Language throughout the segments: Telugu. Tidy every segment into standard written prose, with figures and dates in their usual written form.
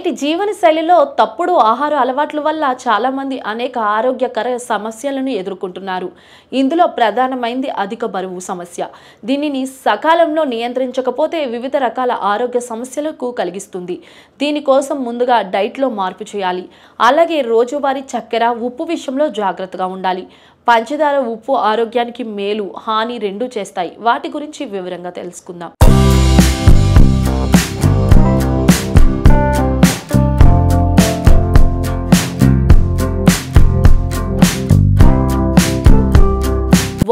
నేటి జీవనశైలిలో తప్పుడు ఆహార అలవాట్ల వల్ల చాలామంది అనేక ఆరోగ్యకర సమస్యలను ఎదుర్కొంటున్నారు. ఇందులో ప్రధానమైనది అధిక బరువు సమస్య. దీనిని సకాలంలో నియంత్రించకపోతే వివిధ రకాల ఆరోగ్య సమస్యలకు కలిగిస్తుంది. దీనికోసం ముందుగా డైట్లో మార్పు చేయాలి. అలాగే రోజువారీ చక్కెర, ఉప్పు విషయంలో జాగ్రత్తగా ఉండాలి. పంచదార, ఉప్పు ఆరోగ్యానికి మేలు, హాని రెండూ చేస్తాయి. వాటి గురించి వివరంగా తెలుసుకుందాం.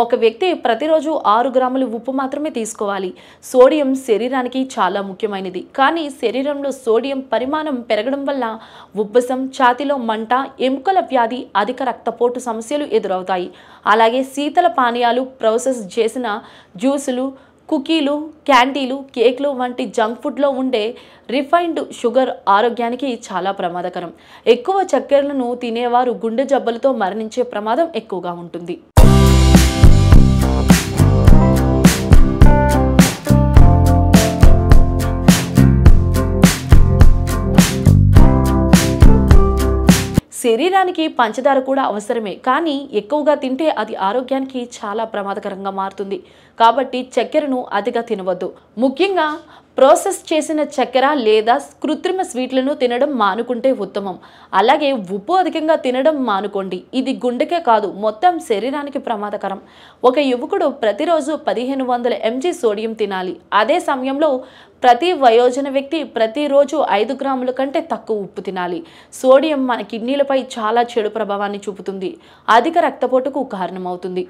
ఒక వ్యక్తి ప్రతిరోజు 6 గ్రాముల ఉప్పు మాత్రమే తీసుకోవాలి. సోడియం శరీరానికి చాలా ముఖ్యమైనది. కానీ శరీరంలో సోడియం పరిమాణం పెరగడం వల్ల ఉబ్బసం, ఛాతీలో మంట, ఎముకల వ్యాధి, అధిక రక్తపోటు సమస్యలు ఎదురవుతాయి. అలాగే శీతల పానీయాలు, ప్రాసెస్ చేసిన జ్యూసులు, కుకీలు, క్యాండీలు, కేక్లు వంటి జంక్ ఫుడ్లో ఉండే రిఫైన్డ్ షుగర్ ఆరోగ్యానికి చాలా ప్రమాదకరం. ఎక్కువ చక్కెరలను తినేవారు గుండె జబ్బులతో మరణించే ప్రమాదం ఎక్కువగా ఉంటుంది. శరీరానికి పంచదార కూడా అవసరమే, కానీ ఎక్కువగా తింటే అది ఆరోగ్యానికి చాలా ప్రమాదకరంగా మారుతుంది. కాబట్టి చక్కెరను అతిగా తినవద్దు. ముఖ్యంగా ప్రాసెస్ చేసిన చక్కెర లేదా కృత్రిమ స్వీట్లను తినడం మానుకుంటే ఉత్తమం. అలాగే ఉప్పు అధికంగా తినడం మానుకోండి. ఇది గుండెకే కాదు, మొత్తం శరీరానికి ప్రమాదకరం. ఒక యువకుడు ప్రతిరోజు 1500 mg సోడియం తినాలి. అదే సమయంలో ప్రతి వయోజన వ్యక్తి ప్రతిరోజు 5 గ్రాముల కంటే తక్కువ ఉప్పు తినాలి. సోడియం మన కిడ్నీలపై చాలా చెడు ప్రభావాన్ని చూపుతుంది. అధిక రక్తపోటుకు కారణమవుతుంది.